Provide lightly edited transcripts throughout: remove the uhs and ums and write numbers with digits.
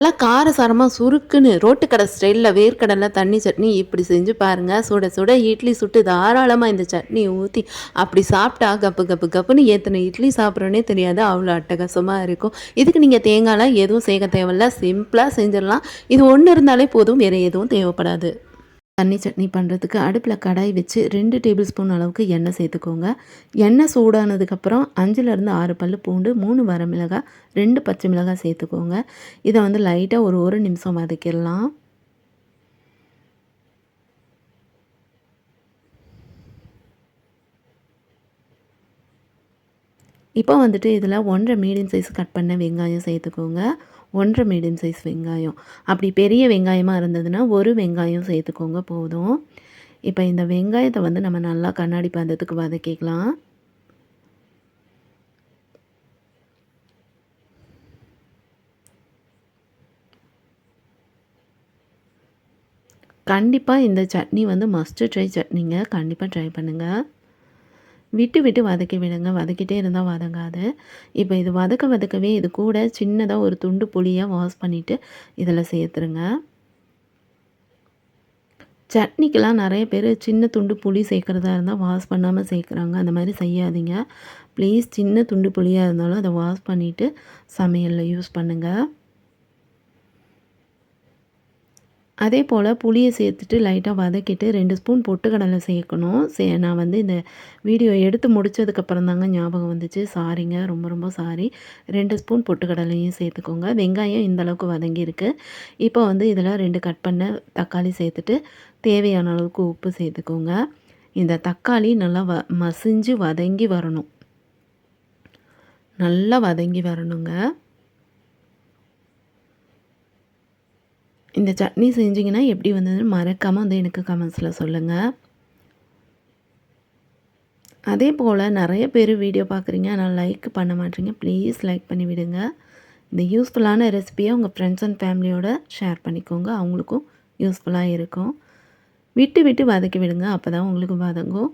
நல்லா காரசாரமா சுருக்குன்னு ரோட்டு கடை ஸ்டைலில் வேர்க்கடலை தண்ணி சட்னி இப்படி செஞ்சு பாருங்கள். சுட சுட இட்லி சுட்டு தாராளமாக இந்த சட்னி ஊற்றி அப்படி சாப்பிட்டா கப்பு கப்பு கப்புன்னு எத்தனை இட்லி சாப்பிட்றோன்னே தெரியாது, அவ்வளோ அட்டகாசமாக இருக்கும். இதுக்கு நீங்கள் தேங்காய்லாம் எதுவும் சேர்க்க தேவையில்ல, சிம்பிளாக செஞ்சிடலாம். இது ஒன்று இருந்தாலே போதும், வேறு எதுவும் தேவைப்படாது. தண்ணி சட்னி பண்ணுறதுக்கு அடுப்பில் கடாய் வச்சு 2 டேபிள் ஸ்பூன் அளவுக்கு எண்ணெய் சேர்த்துக்கோங்க. எண்ணெய் சூடானதுக்கப்புறம் 5லேருந்து 6 பல் பூண்டு, 3 வரமிளகாய், 2 பச்சை மிளகாய் சேர்த்துக்கோங்க. இதை வந்து லைட்டாக ஒரு நிமிஷம் வதக்கிடலாம். இப்போ வந்துட்டு இதில் 1 1/2 மீடியம் சைஸ் கட் பண்ண வெங்காயம் சேர்த்துக்கோங்க. 1 1/2 மீடியம் சைஸ் வெங்காயம். அப்படி பெரிய வெங்காயமாக இருந்ததுன்னா ஒரு வெங்காயம் சேர்த்துக்கோங்க போதும். இப்போ இந்த வெங்காயத்தை வந்து நம்ம நல்லா கண்ணாடி பதத்துக்கு வதக்கிக்கலாம். கண்டிப்பாக இந்த சட்னி வந்து மஸ்ட் ட்ரை சட்னிங்க. கண்டிப்பாக ட்ரை பண்ணுங்கள். விட்டு விட்டு வதக்கி விடுங்க. வதக்கிட்டே இருந்தால் வதங்காது. இப்போ இது வதக்கவே இது கூட சின்னதாக ஒரு துண்டு புளியை வாஷ் பண்ணிவிட்டு இதில் சேர்த்துருங்க. சட்னிக்கெலாம் நிறைய பேர் சின்ன துண்டு புளி சேர்க்குறதா இருந்தால் வாஷ் பண்ணாமல் சேர்க்குறாங்க. அந்த மாதிரி செய்யாதீங்க. ப்ளீஸ் சின்ன துண்டு புளியாக இருந்தாலும் அதை வாஷ் பண்ணிவிட்டு சமையலில் யூஸ் பண்ணுங்கள். அதே போல் புளியை சேர்த்துட்டு லைட்டாக வதக்கிட்டு 2 ஸ்பூன் பொட்டுக்கடலை சேர்க்கணும். நான் வந்து இந்த வீடியோ எடுத்து முடித்ததுக்கப்புறம் தாங்க ஞாபகம் வந்துச்சு. சாரிங்க, ரொம்ப ரொம்ப சாரி. 2 ஸ்பூன் பொட்டுக்கடலையும் சேர்த்துக்கோங்க. வெங்காயம் இந்தளவுக்கு வதங்கியிருக்கு. இப்போ வந்து இதில் 2 கட் பண்ண தக்காளி சேர்த்துட்டு தேவையான அளவுக்கு உப்பு சேர்த்துக்கோங்க. இந்த தக்காளி நல்லா மசிஞ்சு வதங்கி வரணும். நல்லா வதங்கி வரணுங்க. இந்த சட்னி செஞ்சிங்கன்னா எப்படி வந்ததுன்னு மறக்காமல் வந்து எனக்கு கமெண்ட்ஸில் சொல்லுங்கள். அதே போல் நிறைய பேர் வீடியோ பார்க்குறீங்க, ஆனால் லைக் பண்ண மாட்டேறீங்க. ப்ளீஸ் லைக் பண்ணி விடுங்க. இந்த யூஸ்ஃபுல்லான ரெசிபியை உங்கள் ஃப்ரெண்ட்ஸ் அண்ட் ஃபேமிலியோட ஷேர் பண்ணிக்கோங்க. அவங்களுக்கும் யூஸ்ஃபுல்லாக இருக்கும். விட்டு விட்டு வதக்கி விடுங்க, அப்போ தான் உங்களுக்கு வதங்கும்.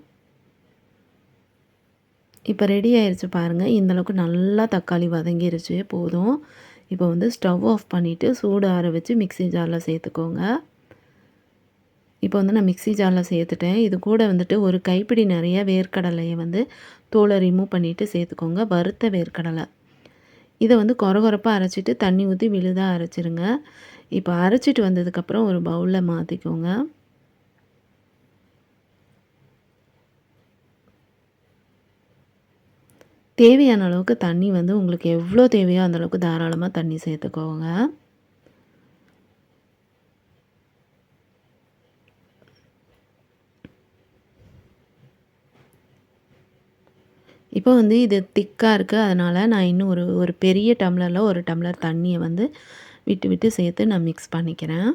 இப்போ ரெடி ஆயிடுச்சு பாருங்கள். இந்தளவுக்கு நல்லா தக்காளி வதங்கிருச்சு போதும். இப்போ வந்து ஸ்டவ் ஆஃப் பண்ணிவிட்டு சூடு ஆற வச்சு மிக்ஸி ஜாரில் சேர்த்துக்கோங்க. இப்போ வந்து நான் மிக்ஸி ஜாரில் சேர்த்துட்டேன். இது கூட வந்துட்டு ஒரு கைப்பிடி நிறைய வேர்க்கடலையை வந்து தோலை ரிமூவ் பண்ணிவிட்டு சேர்த்துக்கோங்க. வறுத்த வேர்க்கடலை. இதை வந்து கொரகொரப்பாக அரைச்சிட்டு தண்ணி ஊற்றி விழுதாக அரைச்சிருங்க. இப்போ அரைச்சிட்டு வந்ததுக்கப்புறம் ஒரு பவுலில் மாற்றிக்கோங்க. தேவையான அளவுக்கு தண்ணி வந்து உங்களுக்கு எவ்வளோ தேவையோ அந்தளவுக்கு தாராளமாக தண்ணி சேர்த்துக்கோங்க. இப்போ வந்து இது திக்காக இருக்குது. அதனால் நான் இன்னும் ஒரு பெரிய டம்ளரில் 1 டம்ளர் தண்ணியை வந்து விட்டு விட்டு சேர்த்து நான் மிக்ஸ் பண்ணிக்கிறேன்.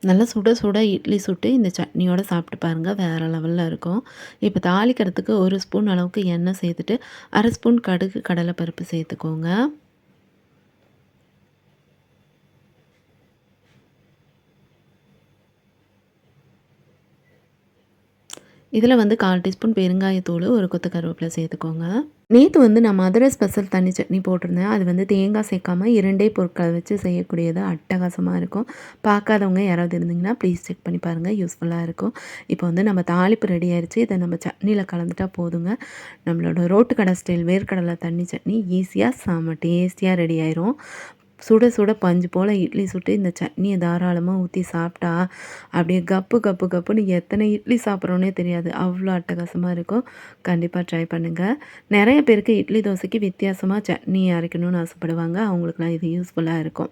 நல்லா சுட சுட இட்லி சுட்டு இந்த சட்னியோடு சாப்பிட்டு பாருங்கள், வேறு லெவலில் இருக்கும். இப்போ தாளிக்கிறதுக்கு 1 ஸ்பூன் அளவுக்கு எண்ணெய் சேர்த்துட்டு 1/2 ஸ்பூன் கடுகு கடலைப்பருப்பு சேர்த்துக்கோங்க. இதில் வந்து 1/4 டீஸ்பூன் பெருங்காயத்தூள், ஒரு கொத்து கருவேப்பிலை சேர்த்துக்கோங்க. நேற்று வந்து நான் மதுரை ஸ்பெஷல் தண்ணி சட்னி போட்டிருந்தேன். அது வந்து தேங்காய் சேர்க்காம 2 பொருட்களை வச்சு செய்யக்கூடியது, அட்டகாசமாக இருக்கும். பார்க்காதவங்க யாராவது இருந்தீங்கன்னா ப்ளீஸ் செக் பண்ணி பாருங்கள், யூஸ்ஃபுல்லாக இருக்கும். இப்போ வந்து நம்ம தாளிப்பு ரெடி ஆயிடுச்சு. இதை நம்ம சட்னியில் கலந்துட்டால் போதுங்க. நம்மளோட ரோட்டு கடை ஸ்டைல் வேர்க்கடலை தண்ணி சட்னி ஈஸியாக செம்ம டேஸ்டியாக ரெடி ஆயிரும். சுட சுட பஞ்சு போல் இட்லி சுட்டு இந்த சட்னியை தாராளமாக ஊற்றி சாப்பிட்டா அப்படியே கப்பு கப்பு கப்புன்னு எத்தனை இட்லி சாப்பிட்றோன்னே தெரியாது, அவ்வளோ அட்டகாசமாக இருக்கும். கண்டிப்பாக ட்ரை பண்ணுங்கள். நிறைய பேருக்கு இட்லி தோசைக்கு வித்தியாசமாக சட்னி அரைக்கணும்னு ஆசைப்படுவாங்க. அவங்களுக்குலாம் இது யூஸ்ஃபுல்லாக இருக்கும்.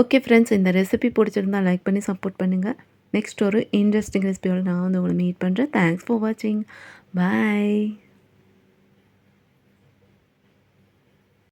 ஓகே ஃப்ரெண்ட்ஸ், இந்த ரெசிபி பிடிச்சிருந்தா லைக் பண்ணி சப்போர்ட் பண்ணுங்கள். நெக்ஸ்ட் ஒரு இன்ட்ரெஸ்டிங் ரெசிபியோடு நான் வந்து உங்களை மீட் பண்ணுறேன். தேங்க்ஸ் ஃபார் வாட்சிங். பாய்.